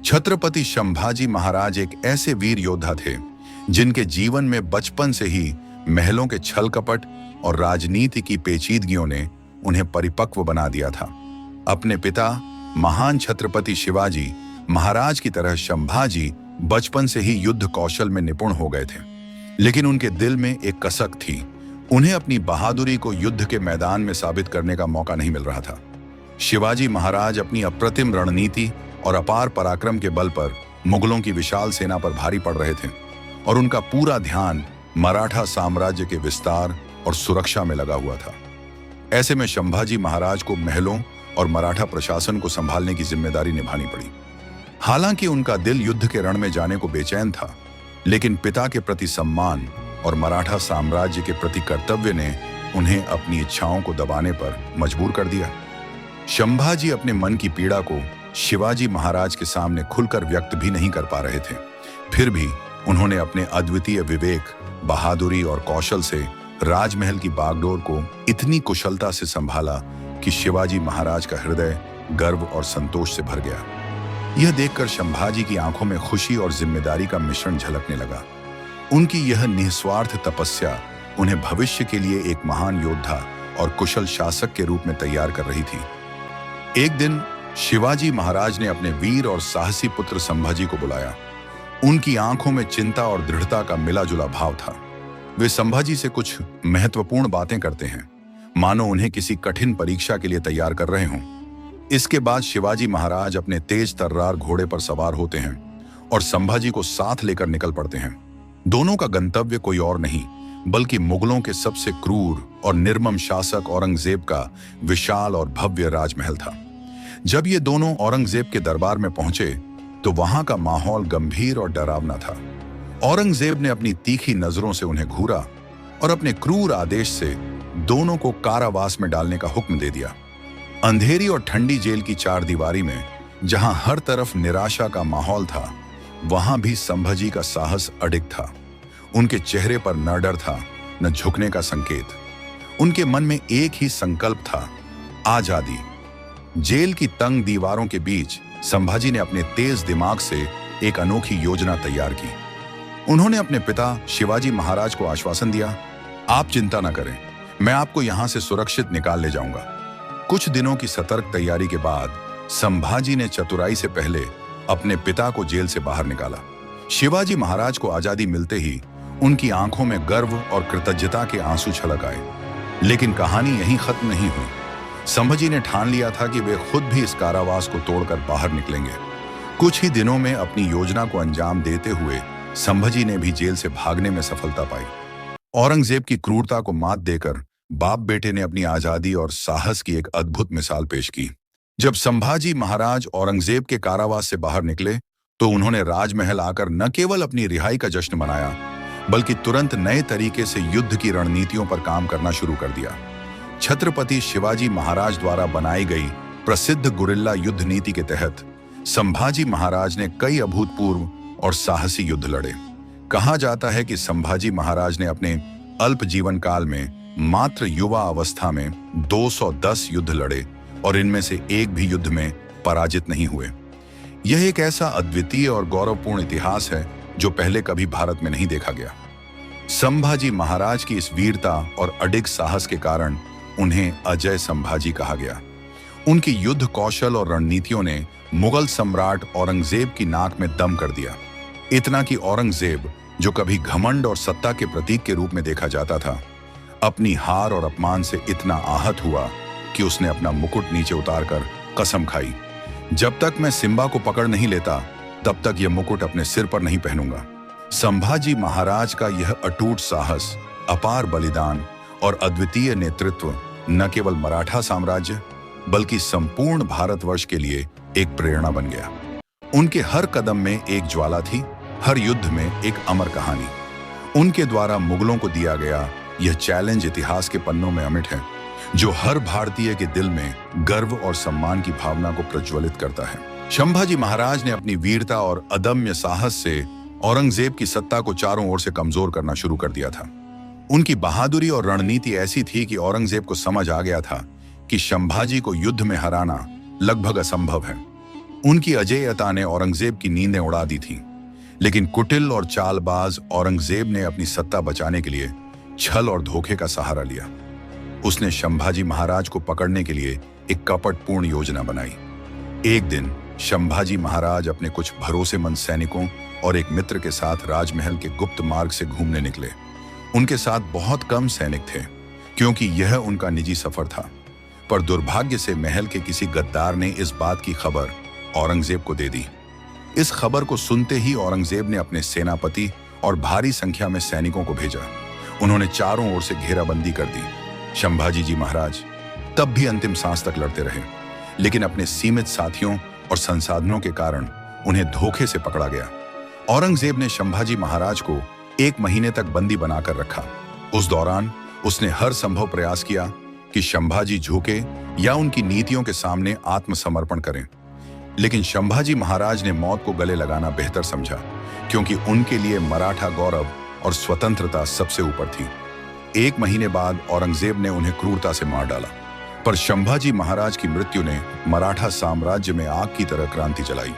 छत्रपति संभाजी महाराज एक ऐसे वीर योद्धा थे जिनके जीवन में बचपन से ही महलों के छल कपट और राजनीति की पेचीदगियों ने उन्हें परिपक्व बना दिया था। अपने पिता महान छत्रपति शिवाजी महाराज की तरह संभाजी बचपन से ही युद्ध कौशल में निपुण हो गए थे, लेकिन उनके दिल में एक कसक थी। उन्हें अपनी बहादुरी को युद्ध के मैदान में साबित करने का मौका नहीं मिल रहा था। शिवाजी महाराज अपनी अप्रतिम रणनीति और अपार पराक्रम के बल पर मुगलों की विशाल सेना पर भारी पड़ रहे थे और उनका पूरा ध्यान मराठा साम्राज्य के विस्तार और सुरक्षा में लगा हुआ था। ऐसे में संभाजी महाराज को महलों और मराठा प्रशासन को संभालने की जिम्मेदारी निभानी पड़ी। हालांकि उनका दिल युद्ध के रण में जाने को बेचैन था, लेकिन पिता के प्रति सम्मान और मराठा साम्राज्य के प्रति कर्तव्य ने उन्हें अपनी इच्छाओं को दबाने पर मजबूर कर दिया। संभाजी अपने मन की पीड़ा को शिवाजी महाराज के सामने खुलकर व्यक्त भी नहीं कर पा रहे थे। फिर भी उन्होंने अपने अद्वितीय विवेक, बहादुरी और कौशल से राजमहल की बागडोर को इतनी कुशलता से संभाला कि शिवाजी महाराज का हृदय गर्व और संतोष से भर गया। यह देखकर संभाजी की आंखों में खुशी और जिम्मेदारी का मिश्रण झलकने लगा। उनकी यह निस्वार्थ तपस्या उन्हें भविष्य के लिए एक महान योद्धा और कुशल शासक के रूप में तैयार कर रही थी। एक दिन शिवाजी महाराज ने अपने वीर और साहसी पुत्र संभाजी को बुलाया। उनकी आंखों में चिंता और दृढ़ता का मिला जुला भाव था। वे संभाजी से कुछ महत्वपूर्ण बातें करते हैं, मानो उन्हें किसी कठिन परीक्षा के लिए तैयार कर रहे हों। इसके बाद शिवाजी महाराज अपने तेज तर्रार घोड़े पर सवार होते हैं और संभाजी को साथ लेकर निकल पड़ते हैं। दोनों का गंतव्य कोई और नहीं बल्कि मुगलों के सबसे क्रूर और निर्मम शासक औरंगजेब का विशाल और भव्य राजमहल था। जब ये दोनों औरंगजेब के दरबार में पहुंचे तो वहां का माहौल गंभीर और डरावना था। औरंगजेब ने अपनी तीखी नजरों से उन्हें घूरा और अपने क्रूर आदेश से दोनों को कारावास में डालने का हुक्म दे दिया। अंधेरी और ठंडी जेल की चारदीवारी में जहां हर तरफ निराशा का माहौल था, वहां भी संभाजी का साहस अडिग था। उनके चेहरे पर न डर था न झुकने का संकेत। उनके मन में एक ही संकल्प था, आजादी। जेल की तंग दीवारों के बीच संभाजी ने अपने तेज दिमाग से एक अनोखी योजना तैयार की। उन्होंने अपने पिता शिवाजी महाराज को आश्वासन दिया, आप चिंता न करें, मैं आपको यहां से सुरक्षित निकाल ले जाऊंगा। कुछ दिनों की सतर्क तैयारी के बाद संभाजी ने चतुराई से पहले अपने पिता को जेल से बाहर निकाला। शिवाजी महाराज को आजादी मिलते ही उनकी आंखों में गर्व और कृतज्ञता के आंसू छलक आए। लेकिन कहानी यहीं खत्म नहीं हुई। संभाजी ने ठान लिया था कि वे खुद भी इस कारावास को तोड़कर बाहर निकलेंगे। कुछ ही दिनों में अपनी योजना को अंजाम देते हुए संभाजी ने भी जेल से भागने में सफलता पाई। औरंगजेब की क्रूरता को मात देकर बाप बेटे ने अपनी आजादी और साहस की एक अद्भुत मिसाल पेश की। जब संभाजी महाराज औरंगजेब के कारावास से बाहर निकले तो उन्होंने राजमहल आकर न केवल अपनी रिहाई का जश्न मनाया, बल्कि तुरंत नए तरीके से युद्ध की रणनीतियों पर काम करना शुरू कर दिया। छत्रपति शिवाजी महाराज द्वारा बनाई गई प्रसिद्ध गुरिल्ला युद्ध नीति के तहत संभाजी महाराज ने कई अभूतपूर्व और साहसी युद्ध लड़े। कहा जाता है कि संभाजी महाराज ने अपने अल्प जीवन काल में मात्र युवा अवस्था में 210 युद्ध लड़े और इनमें से एक भी युद्ध में पराजित नहीं हुए। यह एक ऐसा अद्वितीय और गौरवपूर्ण इतिहास है जो पहले कभी भारत में नहीं देखा गया। संभाजी महाराज की इस वीरता और अडिग साहस के कारण उन्हें अजय संभाजी कहा गया। उनकी युद्ध कौशल और रणनीतियों ने मुगल सम्राट औरंगजेब की नाक में दम कर दिया। इतना कि औरंगजेब, जो कभी घमंड और सत्ता के प्रतीक के रूप में देखा जाता था, अपनी हार और अपमान से इतना आहत हुआ कि उसने अपना मुकुट नीचे उतारकर कसम खाई, जब तक मैं सिम्बा को पकड़ नहीं लेता तब तक यह मुकुट अपने सिर पर नहीं पहनूंगा। संभाजी महाराज का यह अटूट साहस, अपार बलिदान और अद्वितीय नेतृत्व न केवल मराठा साम्राज्य बल्कि संपूर्ण भारतवर्ष के लिए एक प्रेरणा बन गया। उनके हर कदम में एक ज्वाला थी, हर युद्ध में एक अमर कहानी। उनके द्वारा मुगलों को दिया गया यह चैलेंज इतिहास के पन्नों में अमिट है, जो हर भारतीय के दिल में गर्व और सम्मान की भावना को प्रज्वलित करता है। संभाजी महाराज ने अपनी वीरता और अदम्य साहस से औरंगजेब की सत्ता को चारों ओर से कमजोर करना शुरू कर दिया था। उनकी बहादुरी और रणनीति ऐसी थी कि औरंगजेब को समझ आ गया था कि संभाजी को युद्ध में हराना लगभग असंभव है। उनकी अजेयता ने औरंगजेब की नींदें उड़ा दी थीं, लेकिन कुटिल और चालबाज औरंगजेब ने अपनी सत्ता बचाने के लिए छल और धोखे का सहारा लिया। उसने संभाजी महाराज को पकड़ने के लिए एक कपटपूर्ण योजना बनाई। एक दिन संभाजी महाराज अपने कुछ भरोसेमंद सैनिकों और एक मित्र के साथ राजमहल के गुप्त मार्ग से घूमने निकले। उनके साथ बहुत कम सैनिक थे, क्योंकि यह उनका निजी सफर था। पर दुर्भाग्य से महल के किसी गद्दार ने इस बात की खबर औरंगजेब को दे दी। इस खबर को सुनते ही औरंगजेब ने अपने सेनापति और भारी संख्या में सैनिकों को भेजा। उन्होंने चारों ओर से घेराबंदी कर दी। संभाजी जी महाराज तब भी अंतिम सांस तक लड़ते रहे, लेकिन अपने सीमित साथियों और संसाधनों के कारण उन्हें धोखे से पकड़ा गया। औरंगजेब ने संभाजी महाराज को 1 महीने तक बंदी बनाकर रखा। उस दौरान उसने हर संभव प्रयास किया कि संभाजी झुके या उनकी नीतियों के सामने आत्मसमर्पण करें, लेकिन संभाजी महाराज ने मौत को गले लगाना बेहतर समझा, क्योंकि उनके लिए मराठा गौरव और स्वतंत्रता सबसे ऊपर थी। 1 महीने बाद औरंगजेब ने उन्हें क्रूरता से मार डाला, पर संभाजी महाराज की मृत्यु ने मराठा साम्राज्य में आग की तरह क्रांति चलाई।